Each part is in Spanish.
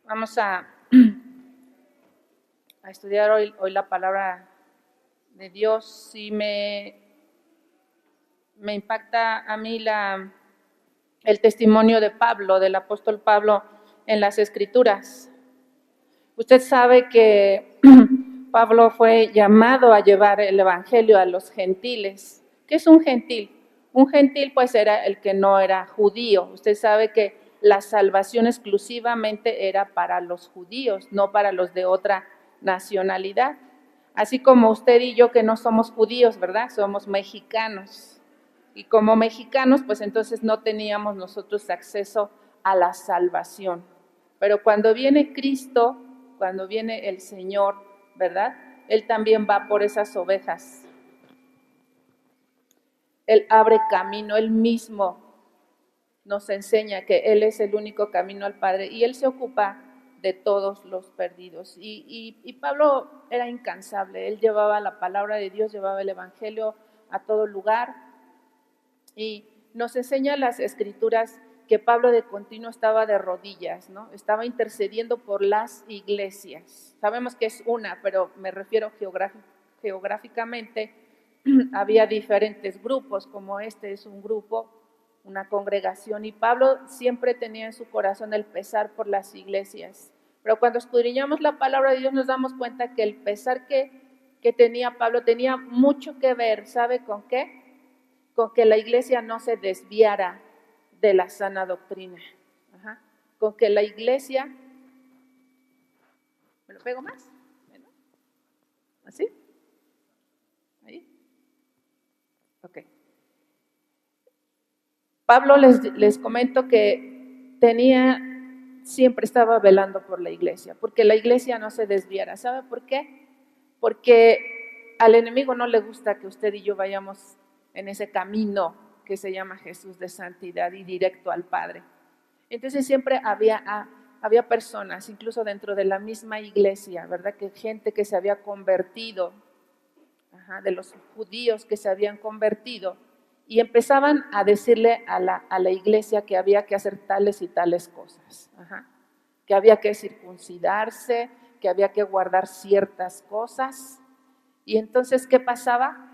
Vamos a estudiar hoy la palabra de Dios y me impacta a mí el testimonio de Pablo, del apóstol Pablo en las Escrituras. Usted sabe que Pablo fue llamado a llevar el evangelio a los gentiles. ¿Qué es un gentil? Un gentil pues era el que no era judío. Usted sabe que la salvación exclusivamente era para los judíos, no para los de otra nacionalidad. Así como usted y yo que no somos judíos, ¿verdad? Somos mexicanos. Y como mexicanos, pues entonces no teníamos nosotros acceso a la salvación. Pero cuando viene Cristo, cuando viene el Señor, ¿verdad? Él también va por esas ovejas. Él abre camino, Él mismo nos enseña que Él es el único camino al Padre y Él se ocupa de todos los perdidos. Y Pablo era incansable, él llevaba la palabra de Dios, llevaba el evangelio a todo lugar y nos enseña las Escrituras que Pablo de continuo estaba de rodillas, ¿no? Estaba intercediendo por las iglesias. Sabemos que es una, pero me refiero geográficamente, había diferentes grupos, como este es un grupo, una congregación, y Pablo siempre tenía en su corazón el pesar por las iglesias. Pero cuando escudriñamos la palabra de Dios nos damos cuenta que el pesar que tenía Pablo tenía mucho que ver, ¿sabe con qué? Con que la iglesia no se desviara de la sana doctrina. Ajá. Con que la iglesia, ¿me lo pego más? ¿Bueno? ¿Así? ¿Ahí? Ok. Pablo les comento que siempre estaba velando por la iglesia, porque la iglesia no se desviara. ¿Sabe por qué? Porque al enemigo no le gusta que usted y yo vayamos en ese camino que se llama Jesús de santidad y directo al Padre. Entonces siempre había personas, incluso dentro de la misma iglesia, ¿verdad? Que gente que se había convertido, de los judíos que se habían convertido, y empezaban a decirle a la iglesia que había que hacer tales y tales cosas, que había que circuncidarse, que había que guardar ciertas cosas. Y entonces, ¿qué pasaba?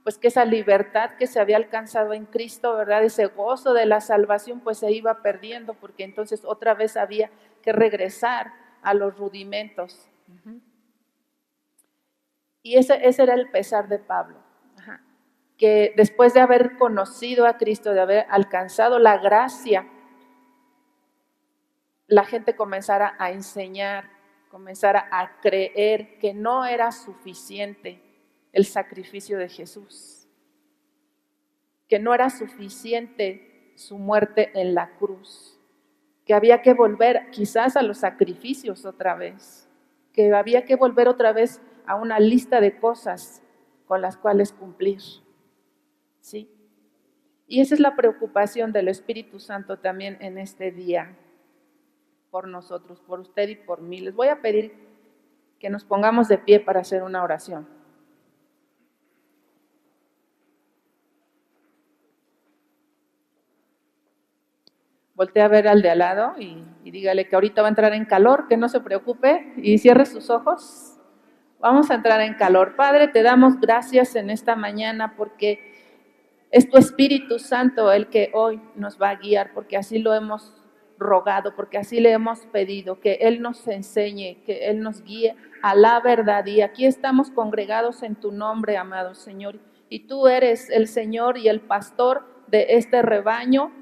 Pues que esa libertad que se había alcanzado en Cristo, ¿verdad? Ese gozo de la salvación, pues se iba perdiendo, porque entonces otra vez había que regresar a los rudimentos. Y ese era el pesar de Pablo, que después de haber conocido a Cristo, de haber alcanzado la gracia, la gente comenzara a enseñar, comenzara a creer que no era suficiente el sacrificio de Jesús, que no era suficiente su muerte en la cruz, que había que volver quizás a los sacrificios otra vez, que había que volver otra vez a una lista de cosas con las cuales cumplir, ¿sí? Y esa es la preocupación del Espíritu Santo también en este día, por nosotros, por usted y por mí. Les voy a pedir que nos pongamos de pie para hacer una oración. Voltea a ver al de al lado y dígale que ahorita va a entrar en calor, que no se preocupe y cierre sus ojos. Vamos a entrar en calor. Padre, te damos gracias en esta mañana porque es tu Espíritu Santo el que hoy nos va a guiar, porque así lo hemos rogado, porque así le hemos pedido, que Él nos enseñe, que Él nos guíe a la verdad. Y aquí estamos congregados en tu nombre, amado Señor. Y tú eres el Señor y el pastor de este rebaño.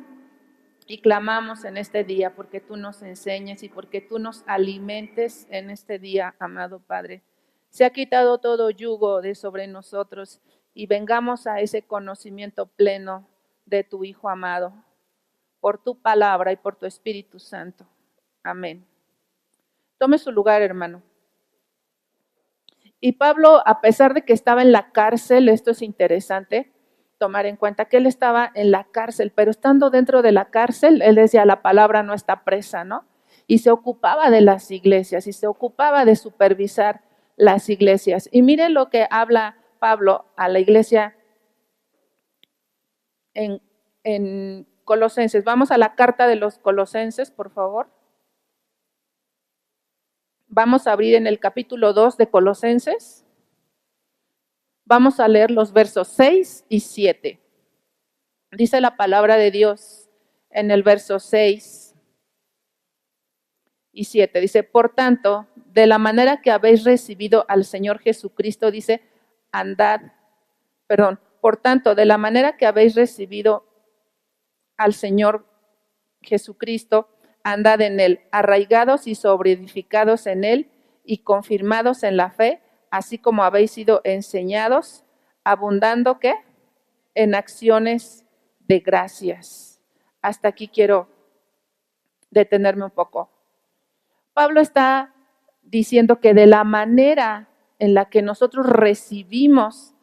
Y clamamos en este día porque tú nos enseñes y porque tú nos alimentes en este día, amado Padre. Se ha quitado todo yugo de sobre nosotros y vengamos a ese conocimiento pleno de tu Hijo amado, por tu palabra y por tu Espíritu Santo. Amén. Tome su lugar, hermano. Y Pablo, a pesar de que estaba en la cárcel, esto es interesante, tomar en cuenta que él estaba en la cárcel, pero estando dentro de la cárcel, él decía, la palabra no está presa, ¿no? Y se ocupaba de las iglesias y se ocupaba de supervisar las iglesias. Y mire lo que habla Pablo a la iglesia en Colosenses. Vamos a la carta de los Colosenses, por favor. Vamos a abrir en el capítulo 2 de Colosenses. Vamos a leer los versos 6 y 7. Dice la palabra de Dios en el verso 6 y 7. Dice, por tanto, de la manera que habéis recibido al Señor Jesucristo, dice, por tanto, de la manera que habéis recibido al Señor Jesucristo, andad en él, arraigados y sobreedificados en él y confirmados en la fe, así como habéis sido enseñados, abundando ¿qué? En acciones de gracias. Hasta aquí quiero detenerme un poco. Pablo está diciendo que de la manera en la que nosotros recibimos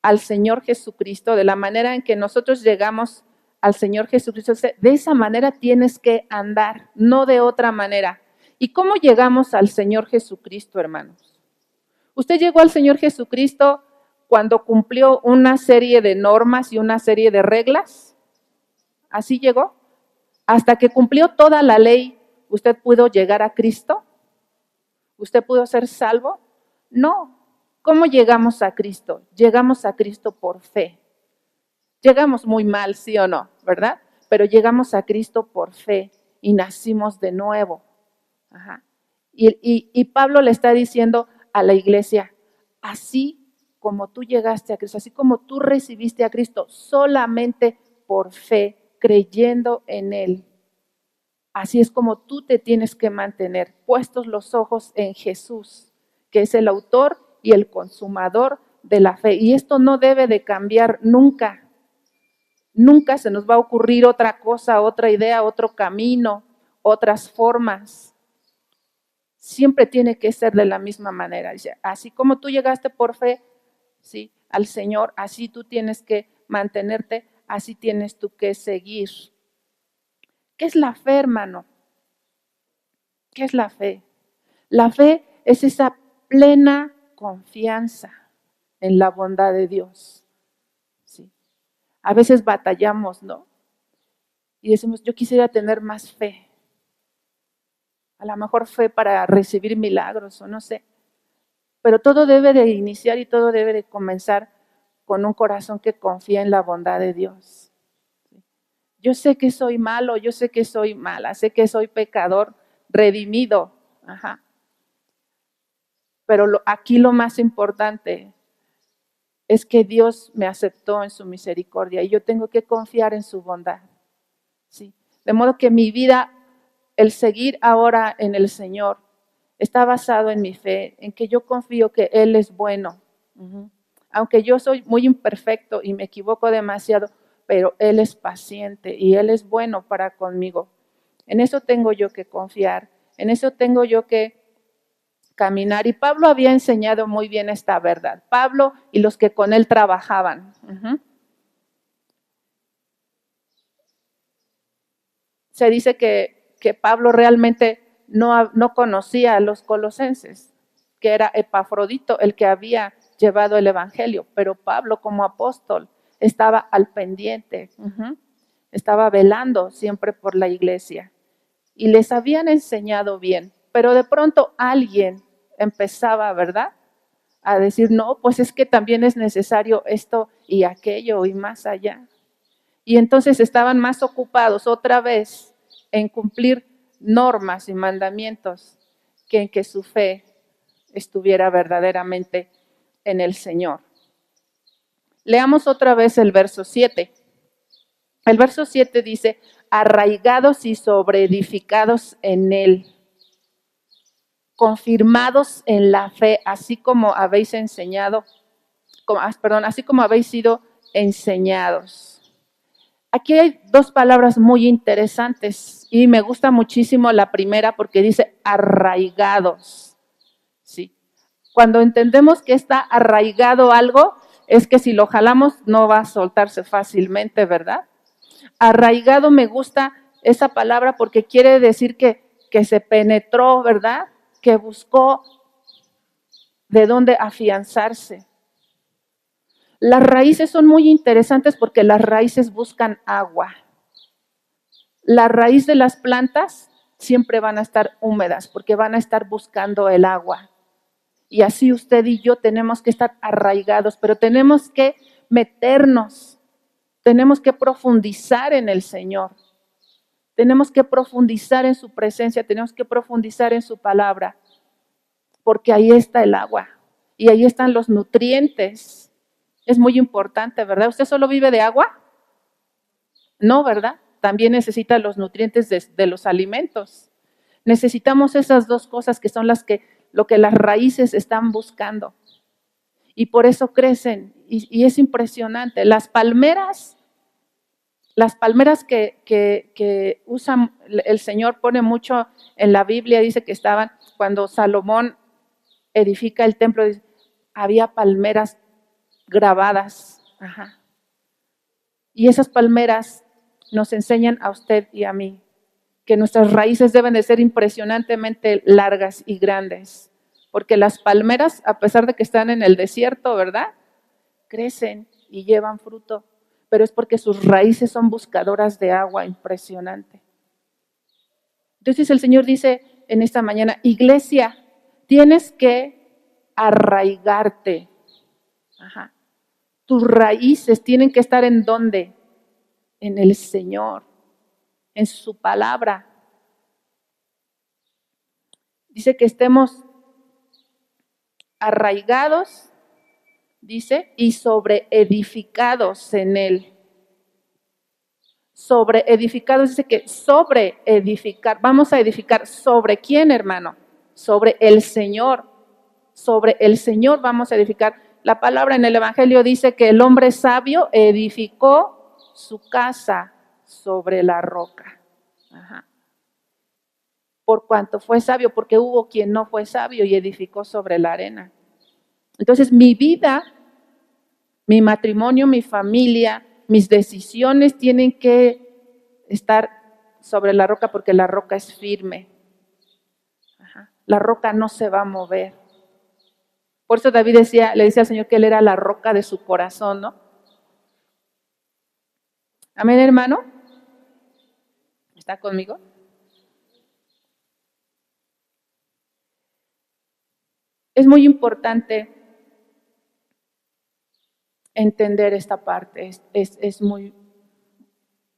al Señor Jesucristo, de la manera en que nosotros llegamos al Señor Jesucristo, de esa manera tienes que andar, no de otra manera. ¿Y cómo llegamos al Señor Jesucristo, hermanos? Usted llegó al Señor Jesucristo cuando cumplió una serie de normas y una serie de reglas. ¿Así llegó? Hasta que cumplió toda la ley, ¿usted pudo llegar a Cristo? ¿Usted pudo ser salvo? No. ¿Cómo llegamos a Cristo? Llegamos a Cristo por fe. Llegamos muy mal, sí o no, ¿verdad? Pero llegamos a Cristo por fe y nacimos de nuevo. Ajá. Y Pablo le está diciendo a la iglesia, así como tú llegaste a Cristo, así como tú recibiste a Cristo solamente por fe, creyendo en Él. Así es como tú te tienes que mantener, puestos los ojos en Jesús, que es el autor y el consumador de la fe. Y esto no debe de cambiar nunca. Nunca se nos va a ocurrir otra cosa, otra idea, otro camino, otras formas. Siempre tiene que ser de la misma manera. Así como tú llegaste por fe, ¿sí?, al Señor, así tú tienes que mantenerte, así tienes tú que seguir. ¿Qué es la fe, hermano? ¿Qué es la fe? La fe es esa plena confianza en la bondad de Dios. ¿Sí? A veces batallamos, ¿no? Y decimos, yo quisiera tener más fe. A lo mejor fe para recibir milagros o no sé. Pero todo debe de iniciar y todo debe de comenzar con un corazón que confía en la bondad de Dios. Yo sé que soy malo, yo sé que soy mala, sé que soy pecador, redimido. Ajá. Pero aquí lo más importante es que Dios me aceptó en su misericordia y yo tengo que confiar en su bondad. ¿Sí? De modo que mi vida, el seguir ahora en el Señor, está basado en mi fe, en que yo confío que Él es bueno. Aunque yo soy muy imperfecto y me equivoco demasiado, pero Él es paciente y Él es bueno para conmigo. En eso tengo yo que confiar, en eso tengo yo que caminar. Y Pablo había enseñado muy bien esta verdad. Pablo y los que con él trabajaban. Se dice que Pablo realmente no conocía a los colosenses, que era Epafrodito el que había llevado el evangelio, pero Pablo como apóstol estaba al pendiente, estaba velando siempre por la iglesia y les habían enseñado bien, pero de pronto alguien empezaba, ¿verdad?, a decir, no, pues es que también es necesario esto y aquello y más allá. Y entonces estaban más ocupados otra vez en cumplir normas y mandamientos que en que su fe estuviera verdaderamente en el Señor. Leamos otra vez el verso 7. El verso 7 dice, arraigados y sobreedificados en Él, confirmados en la fe, así como habéis enseñado, así como habéis sido enseñados. Aquí hay dos palabras muy interesantes y me gusta muchísimo la primera porque dice arraigados. ¿Sí? Cuando entendemos que está arraigado algo, es que si lo jalamos no va a soltarse fácilmente, ¿verdad? Arraigado, me gusta esa palabra porque quiere decir que se penetró, ¿verdad?, que buscó de dónde afianzarse. Las raíces son muy interesantes porque las raíces buscan agua. La raíz de las plantas siempre van a estar húmedas porque van a estar buscando el agua. Y así usted y yo tenemos que estar arraigados, pero tenemos que meternos, tenemos que profundizar en el Señor, tenemos que profundizar en su presencia, tenemos que profundizar en su palabra, porque ahí está el agua y ahí están los nutrientes. Es muy importante, ¿verdad? ¿Usted solo vive de agua? No, ¿verdad? También necesita los nutrientes de los alimentos. Necesitamos esas dos cosas que son lo que las raíces están buscando. Y por eso crecen. Y es impresionante. Las palmeras que usan, el Señor pone mucho en la Biblia, dice que estaban, cuando Salomón edifica el templo, había palmeras grabadas. Ajá. Y esas palmeras nos enseñan a usted y a mí que nuestras raíces deben de ser impresionantemente largas y grandes, porque las palmeras, a pesar de que están en el desierto, ¿verdad?, crecen y llevan fruto, pero es porque sus raíces son buscadoras de agua, impresionante. Entonces el Señor dice en esta mañana, iglesia, tienes que arraigarte. Ajá. Tus raíces tienen que estar ¿en dónde? En el Señor, en su palabra. Dice que estemos arraigados, dice, y sobreedificados en Él. Sobreedificados, dice que sobreedificar, vamos a edificar, ¿sobre quién, hermano? Sobre el Señor. Sobre el Señor vamos a edificar. La palabra en el Evangelio dice que el hombre sabio edificó su casa sobre la roca. Ajá. Por cuanto fue sabio, porque hubo quien no fue sabio y edificó sobre la arena. Entonces mi vida, mi matrimonio, mi familia, mis decisiones tienen que estar sobre la roca porque la roca es firme. Ajá. La roca no se va a mover. Por eso David le decía al Señor que Él era la roca de su corazón, ¿no? Amén, hermano. ¿Está conmigo? Es muy importante entender esta parte. Es muy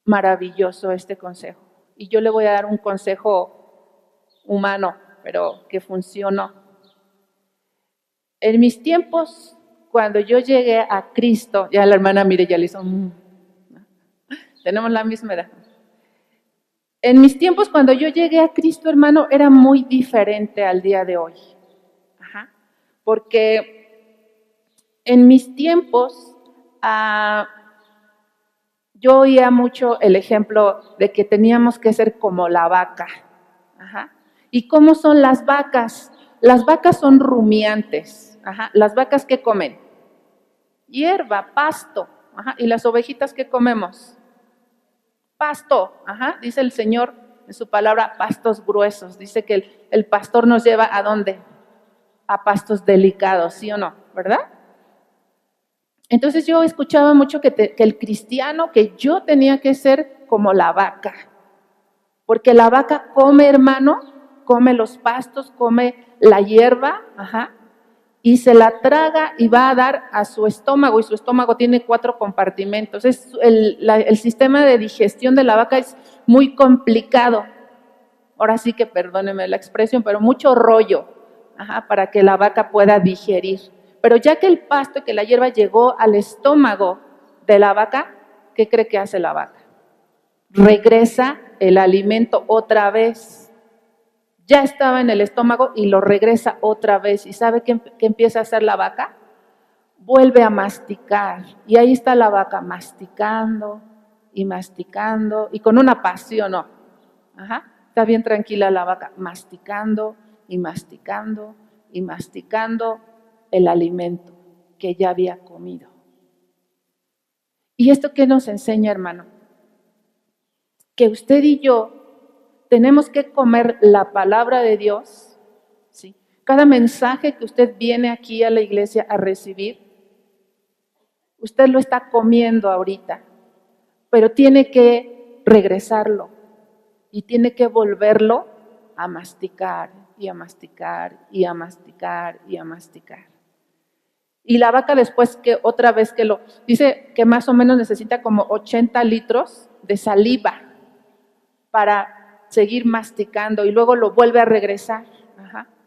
maravilloso este consejo. Y yo le voy a dar un consejo humano, pero que funcionó. En mis tiempos, cuando yo llegué a Cristo, ya la hermana mire, ya le hizo, tenemos la misma edad. En mis tiempos, cuando yo llegué a Cristo, hermano, era muy diferente al día de hoy. Ajá. Porque en mis tiempos, yo oía mucho el ejemplo de que teníamos que ser como la vaca. Ajá. ¿Y cómo son las vacas? Las vacas son rumiantes. Ajá. ¿Las vacas qué comen? Hierba, pasto. Ajá. ¿Y las ovejitas qué comemos? Pasto. Ajá. Dice el Señor en su palabra, pastos gruesos. Dice que el pastor nos lleva ¿a dónde? A pastos delicados, ¿sí o no? ¿Verdad? Entonces yo escuchaba mucho que el cristiano, que yo tenía que ser como la vaca, porque la vaca come, hermano, come los pastos, come la hierba, ajá, y se la traga y va a dar a su estómago, y su estómago tiene 4 compartimentos. El sistema de digestión de la vaca es muy complicado. Ahora sí que perdónenme la expresión, pero mucho rollo, ajá, para que la vaca pueda digerir. Pero ya que el pasto y que la hierba llegó al estómago de la vaca, ¿qué cree que hace la vaca? Regresa el alimento otra vez. Ya estaba en el estómago y lo regresa otra vez. ¿Y sabe qué empieza a hacer la vaca? Vuelve a masticar. Y ahí está la vaca masticando y con una pasión, ¿no? Ajá. Está bien tranquila la vaca, masticando y masticando y masticando el alimento que ya había comido. ¿Y esto qué nos enseña, hermano? Que usted y yo tenemos que comer la palabra de Dios, ¿sí? Cada mensaje que usted viene aquí a la iglesia a recibir, usted lo está comiendo ahorita, pero tiene que regresarlo y tiene que volverlo a masticar y a masticar y a masticar y a masticar. Y la vaca después que otra vez que lo, dice que más o menos necesita como 80 litros de saliva para seguir masticando y luego lo vuelve a regresar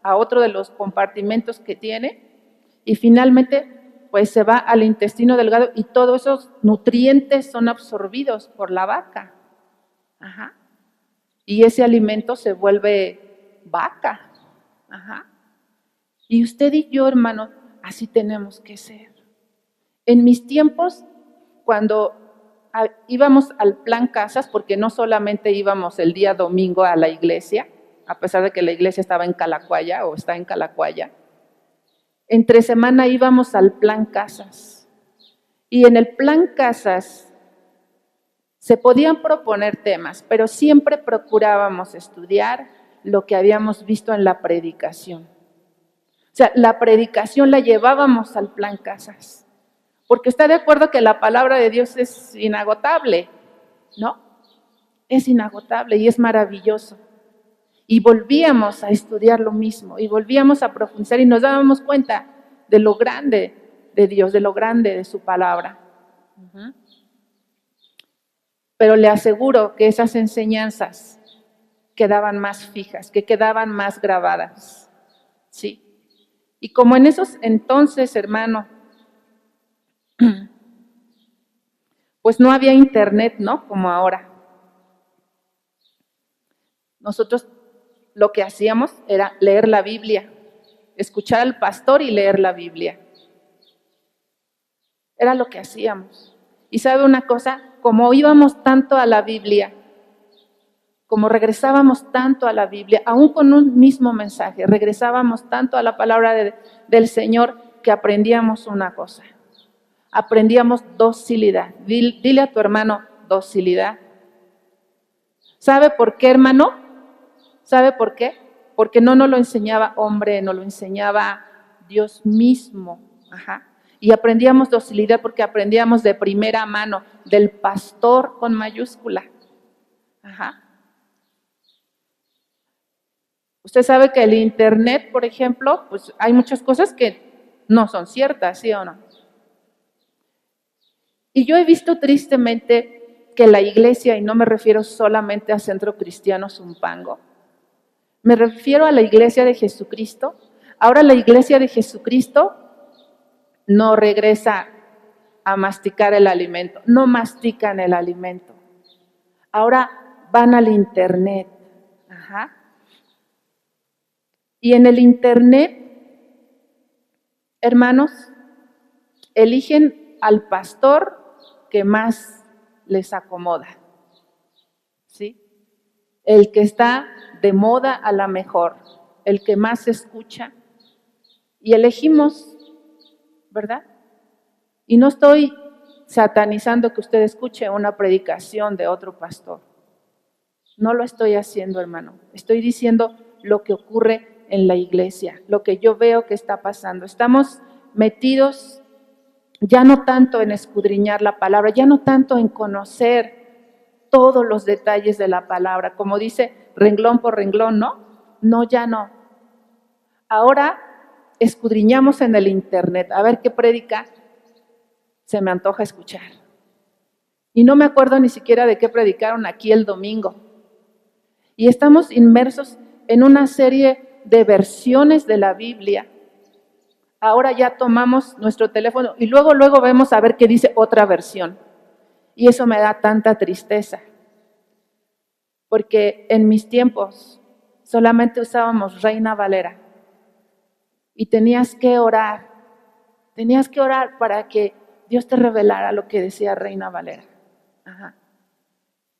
a otro de los compartimentos que tiene y finalmente pues se va al intestino delgado y todos esos nutrientes son absorbidos por la vaca. Y ese alimento se vuelve vaca. Y usted y yo, hermano, así tenemos que ser. En mis tiempos, cuando íbamos al Plan Casas, porque no solamente íbamos el día domingo a la iglesia, a pesar de que la iglesia estaba en Calacuaya o está en Calacuaya, entre semana íbamos al Plan Casas. Y en el Plan Casas se podían proponer temas, pero siempre procurábamos estudiar lo que habíamos visto en la predicación. O sea, la predicación la llevábamos al Plan Casas, porque está de acuerdo que la palabra de Dios es inagotable, ¿no? Es inagotable y es maravilloso. Y volvíamos a estudiar lo mismo, y volvíamos a profundizar y nos dábamos cuenta de lo grande de Dios, de lo grande de su palabra. Pero le aseguro que esas enseñanzas quedaban más fijas, que quedaban más grabadas, ¿sí? Y como en esos entonces, hermano, pues no había internet, ¿no? Como ahora. Nosotros lo que hacíamos era leer la Biblia, escuchar al pastor y leer la Biblia. Era lo que hacíamos. Y sabe una cosa, como íbamos tanto a la Biblia, como regresábamos tanto a la Biblia, aún con un mismo mensaje, regresábamos tanto a la palabra del Señor que aprendíamos una cosa. Aprendíamos docilidad. Dile a tu hermano docilidad. ¿Sabe por qué, hermano? ¿Sabe por qué? Porque no nos lo enseñaba hombre, nos lo enseñaba Dios mismo. Y aprendíamos docilidad porque aprendíamos de primera mano, del pastor con mayúscula. Usted sabe que el internet, por ejemplo, pues hay muchas cosas que no son ciertas, ¿sí o no? Y yo he visto tristemente que la iglesia, y no me refiero solamente a Centro Cristiano Zumpango, me refiero a la iglesia de Jesucristo. Ahora la iglesia de Jesucristo no regresa a masticar el alimento, no mastican el alimento. Ahora van al internet. Y en el internet, hermanos, eligen al pastor que más les acomoda, ¿sí? El que está de moda a la mejor, el que más se escucha, y elegimos, ¿verdad? Y no estoy satanizando que usted escuche una predicación de otro pastor. No lo estoy haciendo, hermano. Estoy diciendo lo que ocurre en la iglesia, lo que yo veo que está pasando. Estamos metidos ya no tanto en escudriñar la palabra, ya no tanto en conocer todos los detalles de la palabra, como dice renglón por renglón, ¿no? No, ya no. Ahora escudriñamos en el internet, a ver qué predica, se me antoja escuchar. Y no me acuerdo ni siquiera de qué predicaron aquí el domingo. Y estamos inmersos en una serie de versiones de la Biblia. Ahora ya tomamos nuestro teléfono y luego vemos a ver qué dice otra versión. Y eso me da tanta tristeza. Porque en mis tiempos solamente usábamos Reina Valera. Y tenías que orar para que Dios te revelara lo que decía Reina Valera.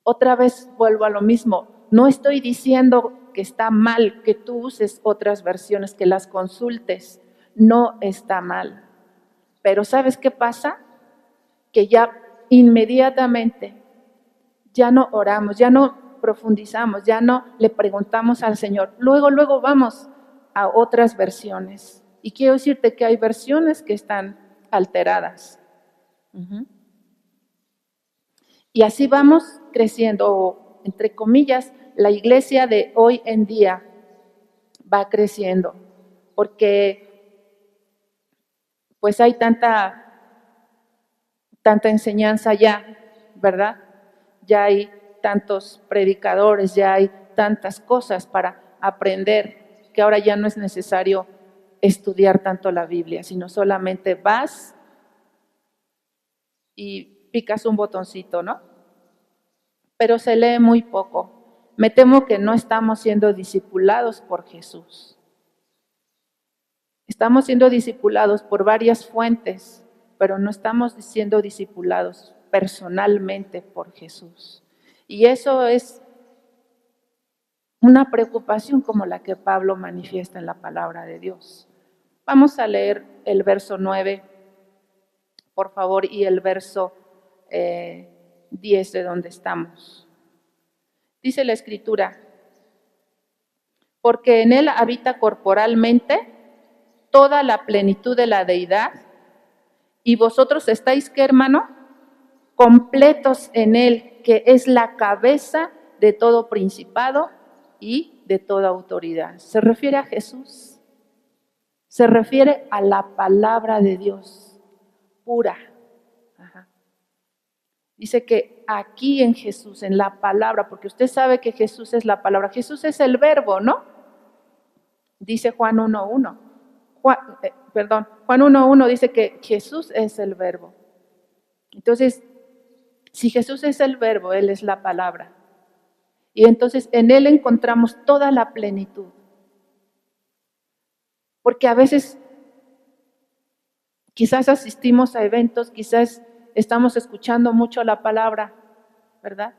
Otra vez vuelvo a lo mismo. No estoy diciendo que está mal que tú uses otras versiones, que las consultes. No está mal. Pero ¿sabes qué pasa? Que ya inmediatamente ya no oramos, ya no profundizamos, ya no le preguntamos al Señor. Luego vamos a otras versiones. Y quiero decirte que hay versiones que están alteradas. Y así vamos creciendo, o, entre comillas, la iglesia de hoy en día va creciendo, porque pues hay tanta enseñanza ya, ¿verdad? Ya hay tantos predicadores, ya hay tantas cosas para aprender, que ahora ya no es necesario estudiar tanto la Biblia, sino solamente vas y picas un botoncito, ¿no? Pero se lee muy poco. Me temo que no estamos siendo discipulados por Jesús. Estamos siendo discipulados por varias fuentes, pero no estamos siendo discipulados personalmente por Jesús. Y eso es una preocupación como la que Pablo manifiesta en la palabra de Dios. Vamos a leer el verso 9, por favor, y el verso 10 de donde estamos. Dice la Escritura: porque en él habita corporalmente toda la plenitud de la deidad, y vosotros estáis, ¿qué, hermano? Completos en él, que es la cabeza de todo principado y de toda autoridad. Se refiere a Jesús, se refiere a la palabra de Dios pura. Dice que aquí en Jesús, en la palabra, porque usted sabe que Jesús es la palabra, Jesús es el verbo, ¿no? Dice Juan 1:1. Juan 1:1 dice que Jesús es el verbo. Entonces, si Jesús es el verbo, Él es la palabra. Y entonces en Él encontramos toda la plenitud. Porque a veces quizás asistimos a eventos, quizás estamos escuchando mucho la palabra, ¿verdad?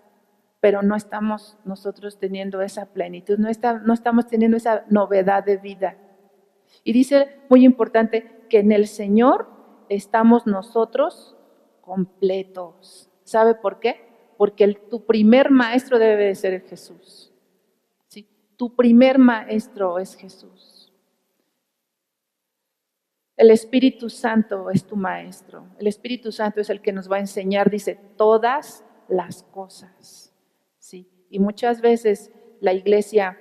Pero no estamos nosotros teniendo esa plenitud, no estamos teniendo esa novedad de vida. Y dice, muy importante, que en el Señor estamos nosotros completos. ¿Sabe por qué? Porque tu primer maestro debe de ser Jesús. ¿Sí? Tu primer maestro es Jesús. El Espíritu Santo es tu maestro. El Espíritu Santo es el que nos va a enseñar, dice, todas las cosas. ¿Sí? Y muchas veces la iglesia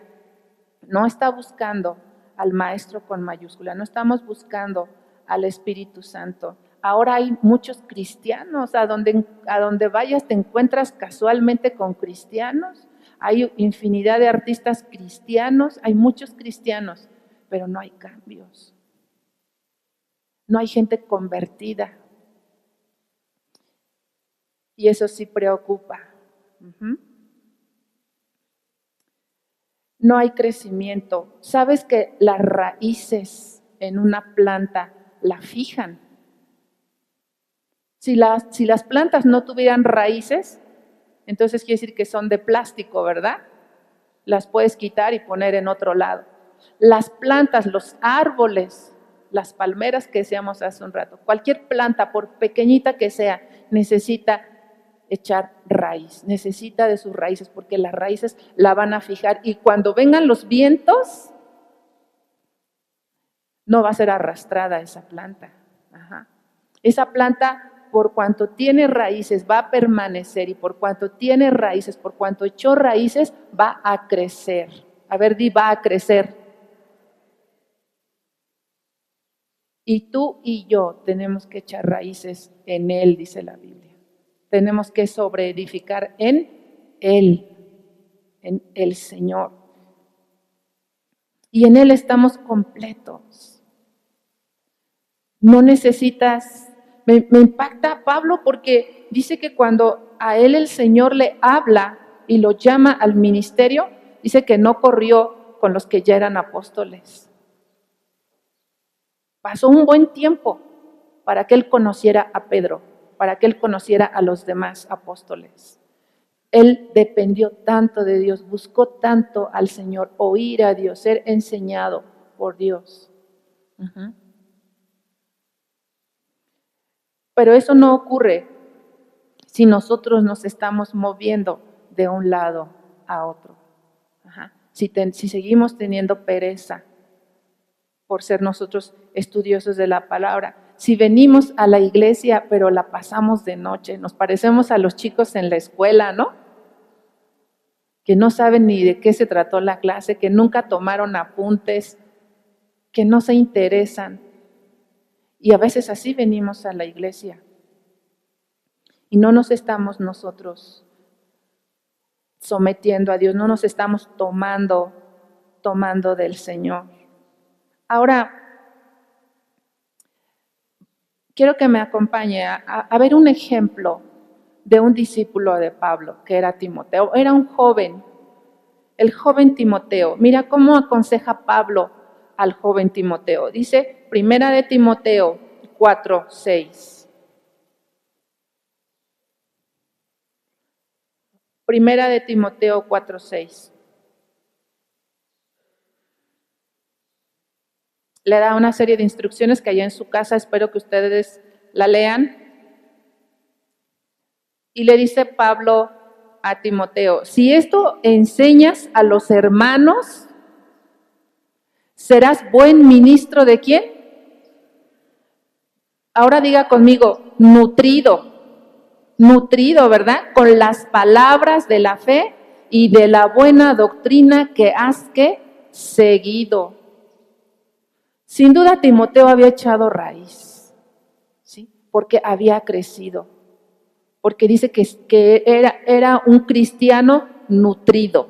no está buscando al maestro con mayúscula, no estamos buscando al Espíritu Santo. Ahora hay muchos cristianos, a donde vayas te encuentras casualmente con cristianos, hay infinidad de artistas cristianos, hay muchos cristianos, pero no hay cambios, no hay gente convertida. Y eso sí preocupa. No hay crecimiento. ¿Sabes que las raíces en una planta la fijan? Si las plantas no tuvieran raíces, entonces quiere decir que son de plástico, ¿verdad? Las puedes quitar y poner en otro lado. Las plantas, los árboles, las palmeras que decíamos hace un rato, cualquier planta, por pequeñita que sea, necesita echar raíz, necesita de sus raíces, porque las raíces la van a fijar y cuando vengan los vientos, no va a ser arrastrada esa planta. Esa planta, por cuanto tiene raíces, va a permanecer, y por cuanto tiene raíces, por cuanto echó raíces, va a crecer. A ver, va a crecer. Y tú y yo tenemos que echar raíces en Él, dice la Biblia. Tenemos que sobreedificar en Él, en el Señor. Y en Él estamos completos. No necesitas. Me impacta Pablo porque dice que cuando a él el Señor le habla y lo llama al ministerio, dice que no corrió con los que ya eran apóstoles. Pasó un buen tiempo para que él conociera a Pedro, para que él conociera a los demás apóstoles. Él dependió tanto de Dios, buscó tanto al Señor, oír a Dios, ser enseñado por Dios. Pero eso no ocurre si nosotros nos estamos moviendo de un lado a otro. Si seguimos teniendo pereza por ser nosotros estudiosos de la palabra, si venimos a la iglesia pero la pasamos de noche, nos parecemos a los chicos en la escuela, ¿no? que no saben ni de qué se trató la clase, que nunca tomaron apuntes, que no se interesan. Y a veces así venimos a la iglesia. Y no nos estamos nosotros sometiendo a Dios, no nos estamos tomando del Señor. Ahora, quiero que me acompañe a ver un ejemplo de un discípulo de Pablo, que era Timoteo. Era un joven, el joven Timoteo. Mira cómo aconseja Pablo al joven Timoteo. Dice, Primera de Timoteo 4:6. Primera de Timoteo 4:6. Le da una serie de instrucciones que allá en su casa espero que ustedes la lean. Y le dice Pablo a Timoteo, si esto enseñas a los hermanos, ¿serás buen ministro de quién? Ahora diga conmigo, nutrido, ¿verdad? Con las palabras de la fe y de la buena doctrina que has seguido. Sin duda Timoteo había echado raíz, ¿sí? Porque había crecido, porque dice que era un cristiano nutrido.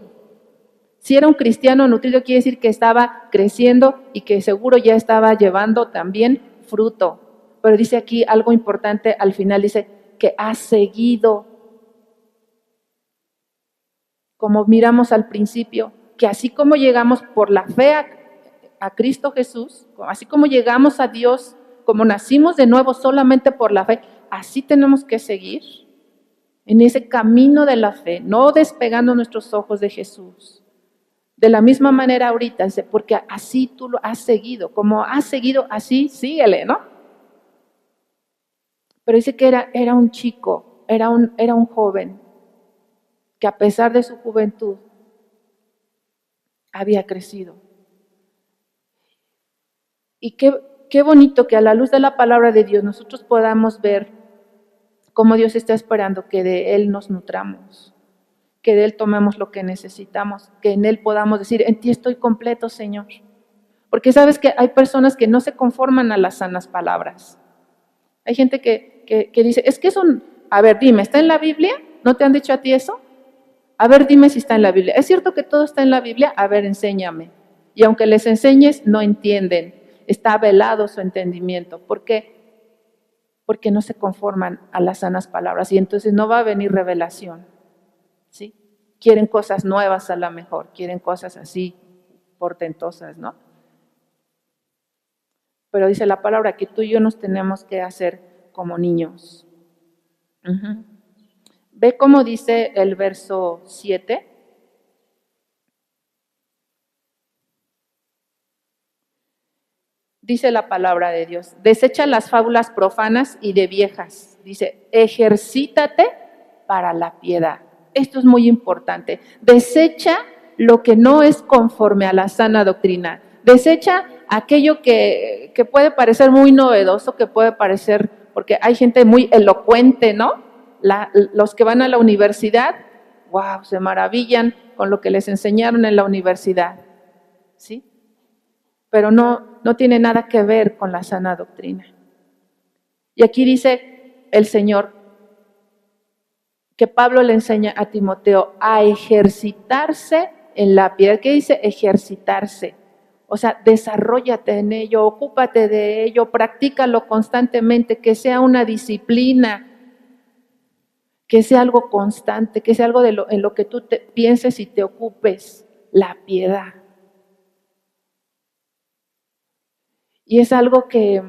Si era un cristiano nutrido, quiere decir que estaba creciendo y que seguro ya estaba llevando también fruto. Pero dice aquí algo importante al final, dice que ha seguido. Como miramos al principio, que así como llegamos por la fe a Cristo Jesús, así como llegamos a Dios, como nacimos de nuevo solamente por la fe, así tenemos que seguir en ese camino de la fe, no despegando nuestros ojos de Jesús. De la misma manera ahorita, porque así tú lo has seguido, como has seguido, así síguele, ¿no? Pero dice que era un chico, era un joven, que a pesar de su juventud, había crecido. Y qué bonito que a la luz de la palabra de Dios nosotros podamos ver cómo Dios está esperando que de Él nos nutramos, que de Él tomemos lo que necesitamos, que en Él podamos decir, en ti estoy completo, Señor. Porque sabes que hay personas que no se conforman a las sanas palabras. Hay gente que dice, es que eso, a ver, dime, ¿está en la Biblia? ¿No te han dicho a ti eso? A ver, dime si está en la Biblia. ¿Es cierto que todo está en la Biblia? A ver, enséñame. Y aunque les enseñes, no entienden. Está velado su entendimiento. ¿Por qué? Porque no se conforman a las sanas palabras y entonces no va a venir revelación. ¿Sí? Quieren cosas nuevas a lo mejor, quieren cosas así portentosas, ¿no? Pero dice la palabra que tú y yo nos tenemos que hacer como niños. Uh-huh. Ve cómo dice el verso 7. Dice la palabra de Dios, desecha las fábulas profanas y de viejas. Dice, ejercítate para la piedad. Esto es muy importante. Desecha lo que no es conforme a la sana doctrina. Desecha aquello que puede parecer muy novedoso, que puede parecer, porque hay gente muy elocuente, ¿no? Los que van a la universidad, wow, se maravillan con lo que les enseñaron en la universidad, ¿sí? Pero no tiene nada que ver con la sana doctrina. Y aquí dice el Señor que Pablo le enseña a Timoteo a ejercitarse en la piedad. ¿Qué dice? Ejercitarse. O sea, desarróllate en ello, ocúpate de ello, practícalo constantemente, que sea una disciplina, que sea algo constante, que sea algo en lo que tú pienses y te ocupes, la piedad. Y es algo que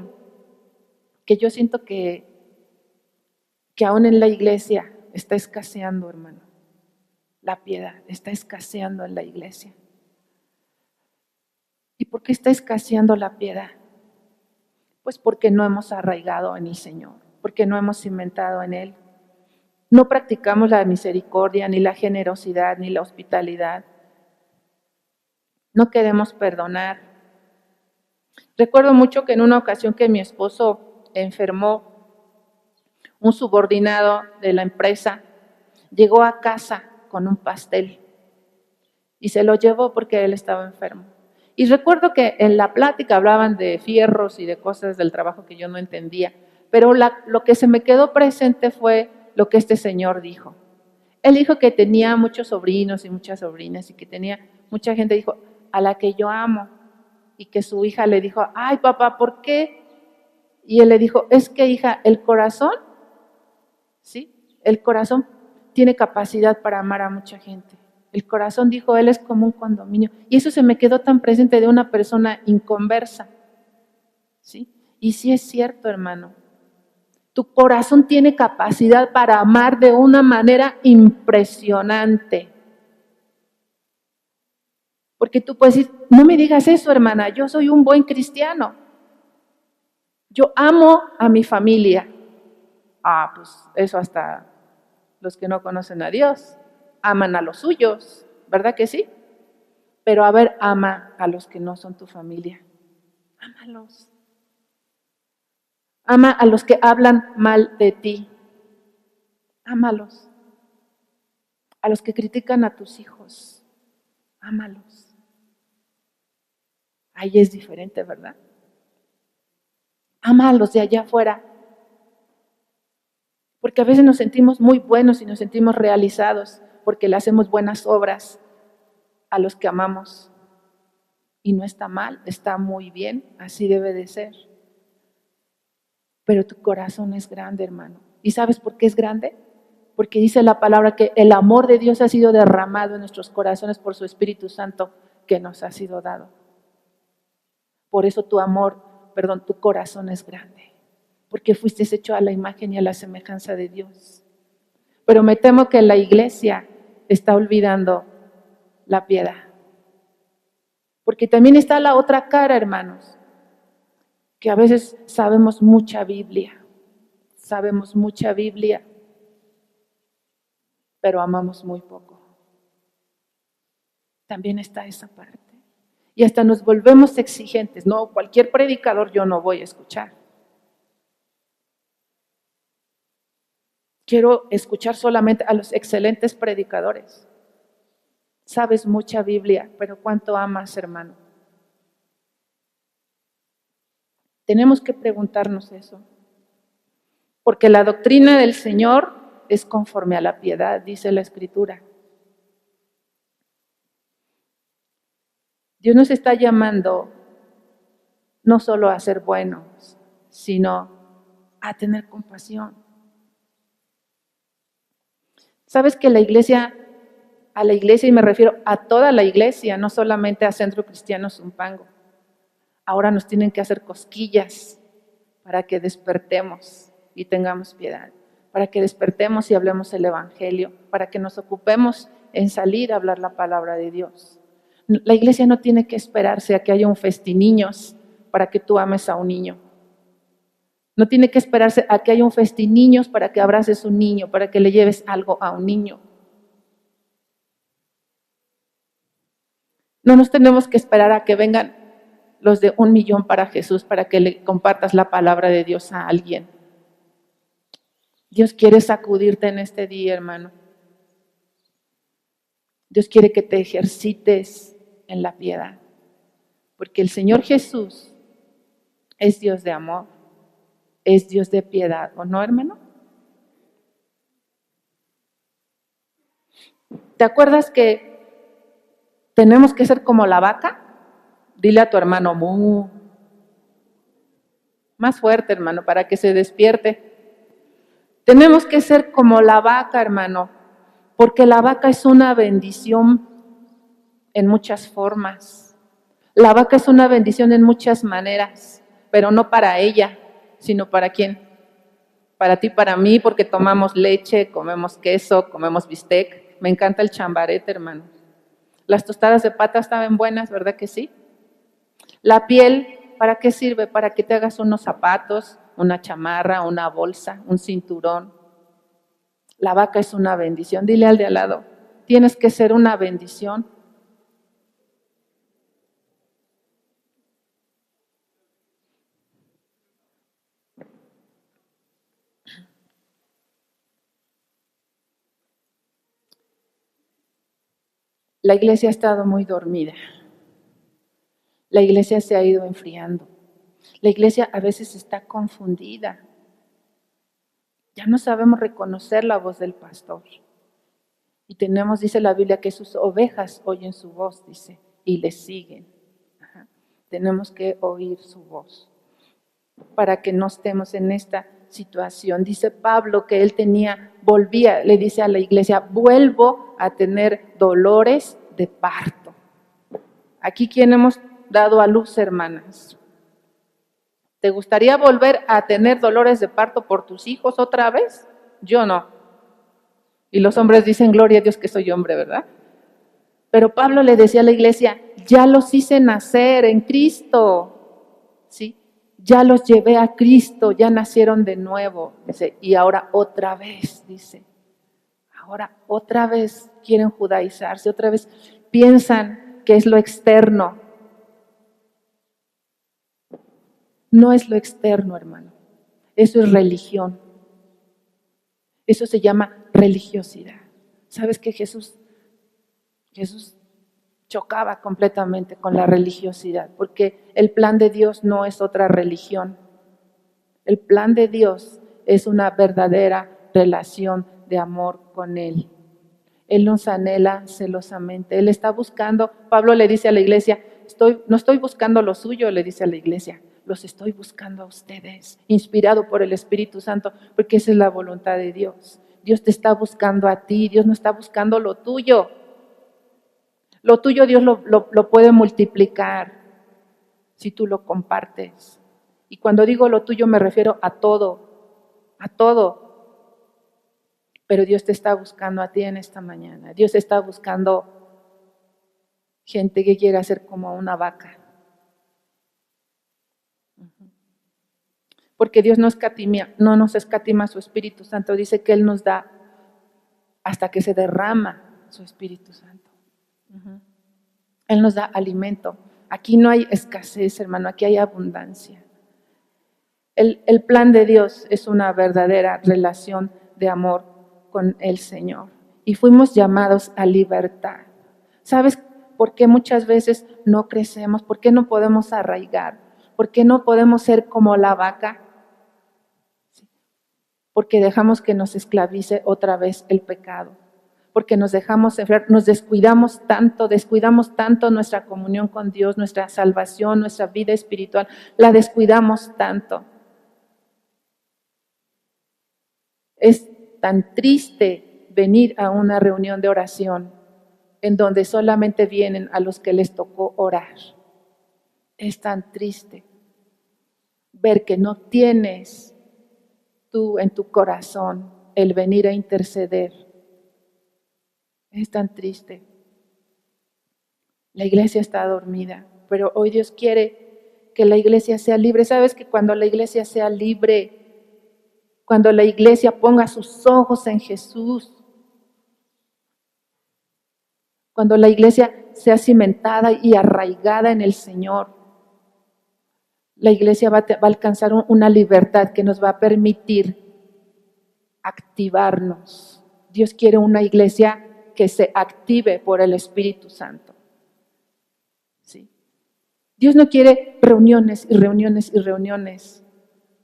yo siento que aún en la iglesia está escaseando, hermano. La piedad está escaseando en la iglesia. ¿Y por qué está escaseando la piedad? Pues porque no hemos arraigado en el Señor, porque no hemos cimentado en Él. No practicamos la misericordia, ni la generosidad, ni la hospitalidad. No queremos perdonar. Recuerdo mucho que en una ocasión que mi esposo enfermó, un subordinado de la empresa llegó a casa con un pastel y se lo llevó porque él estaba enfermo. Y recuerdo que en la plática hablaban de fierros y de cosas del trabajo que yo no entendía, pero lo que se me quedó presente fue lo que este señor dijo. Él dijo que tenía muchos sobrinos y muchas sobrinas y que tenía mucha gente, dijo, a la que yo amo. Y que su hija le dijo, ay papá, ¿por qué? Y él le dijo, es que hija, el corazón, ¿sí? El corazón tiene capacidad para amar a mucha gente. El corazón, dijo él, es como un condominio. Y eso se me quedó tan presente de una persona inconversa, ¿sí? Y sí es cierto, hermano. Tu corazón tiene capacidad para amar de una manera impresionante. Porque tú puedes decir, no me digas eso, hermana, yo soy un buen cristiano. Yo amo a mi familia. Ah, pues eso hasta los que no conocen a Dios aman a los suyos, ¿verdad que sí? Pero a ver, ama a los que no son tu familia. Ámalos. Ama a los que hablan mal de ti. Ámalos. A los que critican a tus hijos. Ámalos. Ahí es diferente, ¿verdad? Ama a los de allá afuera. Porque a veces nos sentimos muy buenos y nos sentimos realizados porque le hacemos buenas obras a los que amamos. Y no está mal, está muy bien, así debe de ser. Pero tu corazón es grande, hermano. ¿Y sabes por qué es grande? Porque dice la palabra que el amor de Dios ha sido derramado en nuestros corazones por su Espíritu Santo que nos ha sido dado. Por eso tu corazón es grande. Porque fuiste hecho a la imagen y a la semejanza de Dios. Pero me temo que la iglesia está olvidando la piedad. Porque también está la otra cara, hermanos, que a veces sabemos mucha Biblia, pero amamos muy poco. También está esa parte. Y hasta nos volvemos exigentes. No, cualquier predicador yo no voy a escuchar. Quiero escuchar solamente a los excelentes predicadores. Sabes mucha Biblia, pero ¿cuánto amas, hermano? Tenemos que preguntarnos eso. Porque la doctrina del Señor es conforme a la piedad, dice la Escritura. Dios nos está llamando no solo a ser buenos, sino a tener compasión. ¿Sabes que a la iglesia, y me refiero a toda la iglesia, no solamente a Centro Cristiano Zumpango, ahora nos tienen que hacer cosquillas para que despertemos y tengamos piedad, para que despertemos y hablemos el Evangelio, para que nos ocupemos en salir a hablar la palabra de Dios? La iglesia no tiene que esperarse a que haya un festiniños para que tú ames a un niño. No tiene que esperarse a que haya un festiniños para que abraces a un niño, para que le lleves algo a un niño. No nos tenemos que esperar a que vengan los de 1 millón para Jesús, para que le compartas la palabra de Dios a alguien. Dios quiere sacudirte en este día, hermano. Dios quiere que te ejercites en la piedad, porque el Señor Jesús es Dios de amor, es Dios de piedad, ¿o no, hermano? ¿Te acuerdas que tenemos que ser como la vaca? Dile a tu hermano, mu. Más fuerte, hermano, para que se despierte. Tenemos que ser como la vaca, hermano, porque la vaca es una bendición en muchas formas. La vaca es una bendición en muchas maneras, pero no para ella, sino para quién. Para ti, para mí, porque tomamos leche, comemos queso, comemos bistec. Me encanta el chambarete, hermano. Las tostadas de pata estaban buenas, ¿verdad que sí? La piel, ¿para qué sirve? Para que te hagas unos zapatos, una chamarra, una bolsa, un cinturón. La vaca es una bendición. Dile al de al lado, tienes que ser una bendición. La iglesia ha estado muy dormida. La iglesia se ha ido enfriando. La iglesia a veces está confundida. Ya no sabemos reconocer la voz del pastor. Y tenemos, dice la Biblia, que sus ovejas oyen su voz, dice, y le siguen. Ajá. Tenemos que oír su voz para que no estemos en esta situación. Dice Pablo que él le dice a la iglesia, vuelvo a tener dolores de parto. Aquí, ¿quién hemos dado a luz, hermanas? ¿Te gustaría volver a tener dolores de parto por tus hijos otra vez? Yo no. Y los hombres dicen, gloria a Dios que soy hombre, ¿verdad? Pero Pablo le decía a la iglesia, ya los hice nacer en Cristo, ¿sí? Ya los llevé a Cristo, ya nacieron de nuevo, dice, y ahora otra vez, dice, ahora otra vez quieren judaizarse, otra vez piensan que es lo externo. No es lo externo, hermano, eso es religión, eso se llama religiosidad. ¿Sabes que Jesús chocaba completamente con la religiosidad? Porque el plan de Dios no es otra religión. El plan de Dios es una verdadera relación de amor con Él. Él nos anhela celosamente. Él está buscando, Pablo le dice a la iglesia, no estoy buscando lo suyo, le dice a la iglesia, los estoy buscando a ustedes, inspirado por el Espíritu Santo, porque esa es la voluntad de Dios. Dios te está buscando a ti, Dios no está buscando lo tuyo. Lo tuyo Dios lo puede multiplicar si tú lo compartes. Y cuando digo lo tuyo me refiero a todo, a todo. Pero Dios te está buscando a ti en esta mañana. Dios está buscando gente que quiera ser como una vaca. Porque Dios no nos escatima su Espíritu Santo. Dice que Él nos da hasta que se derrama su Espíritu Santo. Él nos da alimento. Aquí no hay escasez, hermano, aquí hay abundancia. El plan de Dios es una verdadera relación de amor con el Señor. Y fuimos llamados a libertad. ¿Sabes por qué muchas veces no crecemos? ¿Por qué no podemos arraigar? ¿Por qué no podemos ser como la vaca? Porque dejamos que nos esclavice otra vez el pecado. Porque nos dejamos enfriar, nos descuidamos tanto nuestra comunión con Dios, nuestra salvación, nuestra vida espiritual, la descuidamos tanto. Es tan triste venir a una reunión de oración en donde solamente vienen a los que les tocó orar. Es tan triste ver que no tienes tú en tu corazón el venir a interceder. Es tan triste. La iglesia está dormida, pero hoy Dios quiere que la iglesia sea libre. ¿Sabes que cuando la iglesia sea libre, cuando la iglesia ponga sus ojos en Jesús, cuando la iglesia sea cimentada y arraigada en el Señor, la iglesia va a alcanzar una libertad que nos va a permitir activarnos. Dios quiere una iglesia que se active por el Espíritu Santo. ¿Sí? Dios no quiere reuniones y reuniones y reuniones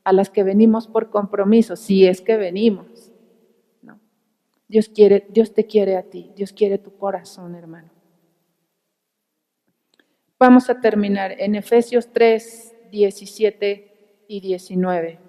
a las que venimos por compromiso, si es que venimos. No. Dios te quiere a ti, Dios quiere tu corazón, hermano. Vamos a terminar en Efesios 3, 17 y 19.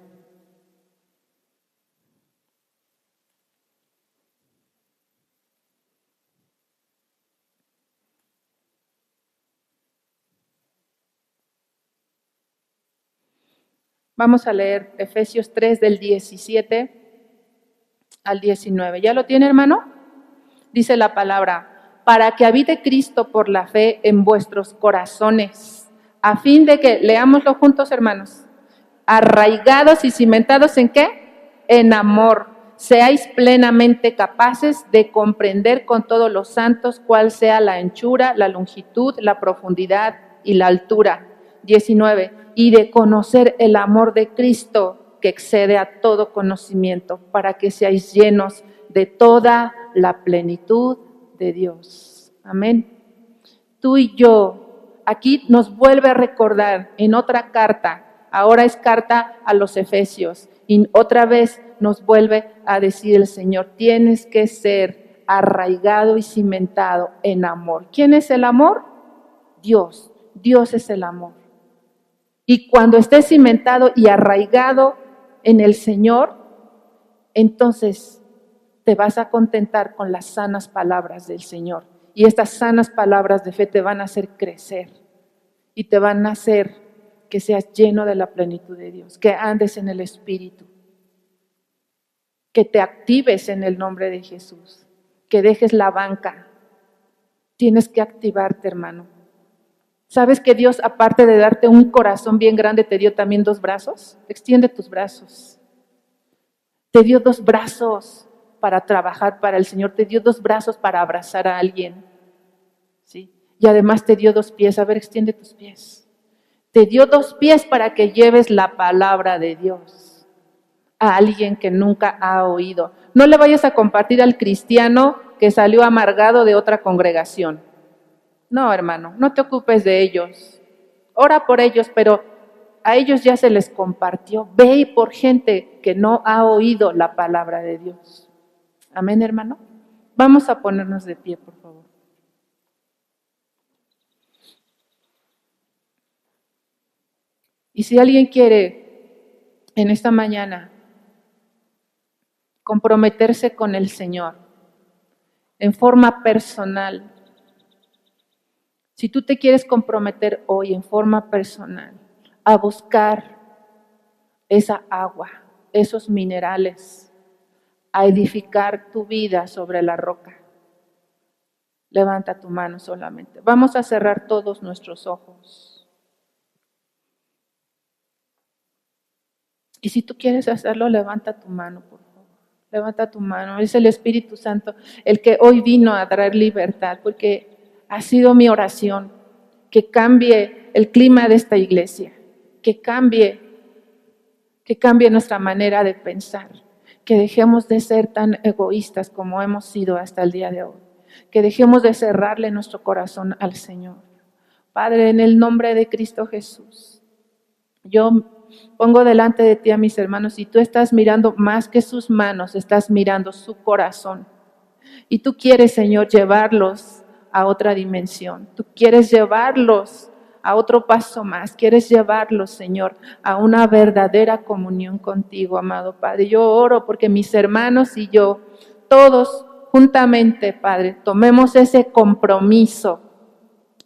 Vamos a leer Efesios 3 del 17 al 19. ¿Ya lo tiene, hermano? Dice la palabra, para que habite Cristo por la fe en vuestros corazones, a fin de que, leámoslo juntos, hermanos, arraigados y cimentados ¿en qué? En amor, seáis plenamente capaces de comprender con todos los santos cuál sea la anchura, la longitud, la profundidad y la altura. 19, y de conocer el amor de Cristo que excede a todo conocimiento, para que seáis llenos de toda la plenitud de Dios. Amén. Tú y yo, aquí nos vuelve a recordar en otra carta, ahora es carta a los Efesios, y otra vez nos vuelve a decir el Señor, tienes que ser arraigado y cimentado en amor. ¿Quién es el amor? Dios. Dios es el amor. Y cuando estés cimentado y arraigado en el Señor, entonces te vas a contentar con las sanas palabras del Señor. Y estas sanas palabras de fe te van a hacer crecer y te van a hacer que seas lleno de la plenitud de Dios, que andes en el Espíritu, que te actives en el nombre de Jesús, que dejes la banca. Tienes que activarte, hermano. ¿Sabes que Dios, aparte de darte un corazón bien grande, te dio también 2 brazos? Extiende tus brazos. Te dio 2 brazos para trabajar para el Señor, te dio 2 brazos para abrazar a alguien, ¿sí? Y además te dio 2 pies, a ver, extiende tus pies. Te dio 2 pies para que lleves la palabra de Dios a alguien que nunca ha oído. No le vayas a compartir al cristiano que salió amargado de otra congregación. No, hermano, no te ocupes de ellos. Ora por ellos, pero a ellos ya se les compartió. Ve por gente que no ha oído la palabra de Dios. Amén, hermano. Vamos a ponernos de pie, por favor. Y si alguien quiere en esta mañana comprometerse con el Señor en forma personal, si tú te quieres comprometer hoy en forma personal a buscar esa agua, esos minerales, a edificar tu vida sobre la roca, levanta tu mano solamente. Vamos a cerrar todos nuestros ojos. Y si tú quieres hacerlo, levanta tu mano, por favor. Levanta tu mano. Es el Espíritu Santo el que hoy vino a traer libertad, porque ha sido mi oración que cambie el clima de esta iglesia, que cambie nuestra manera de pensar, que dejemos de ser tan egoístas como hemos sido hasta el día de hoy, que dejemos de cerrarle nuestro corazón al Señor. Padre, en el nombre de Cristo Jesús, yo pongo delante de ti a mis hermanos y tú estás mirando más que sus manos, estás mirando su corazón. Y tú quieres, Señor, llevarlos a otra dimensión. Tú quieres llevarlos a otro paso más. Quieres llevarlos, Señor, a una verdadera comunión contigo, amado Padre. Yo oro porque mis hermanos y yo, todos juntamente, Padre, tomemos ese compromiso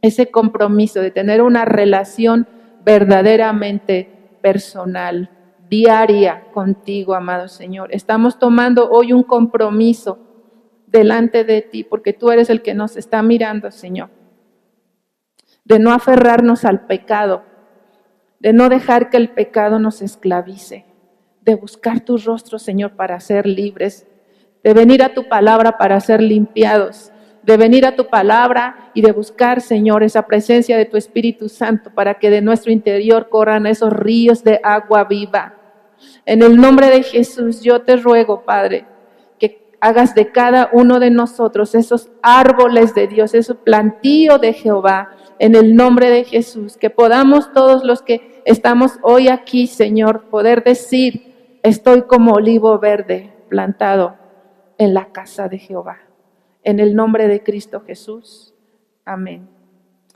de tener una relación verdaderamente personal, diaria contigo, amado Señor. Estamos tomando hoy un compromiso delante de ti, porque tú eres el que nos está mirando, Señor, de no aferrarnos al pecado, de no dejar que el pecado nos esclavice, de buscar tu rostro, Señor, para ser libres, de venir a tu palabra para ser limpiados, de venir a tu palabra y de buscar, Señor, esa presencia de tu Espíritu Santo para que de nuestro interior corran esos ríos de agua viva. En el nombre de Jesús, yo te ruego, Padre, que hagas de cada uno de nosotros esos árboles de Dios, ese plantío de Jehová, en el nombre de Jesús, que podamos todos los que estamos hoy aquí, Señor, poder decir, estoy como olivo verde plantado en la casa de Jehová. En el nombre de Cristo Jesús. Amén.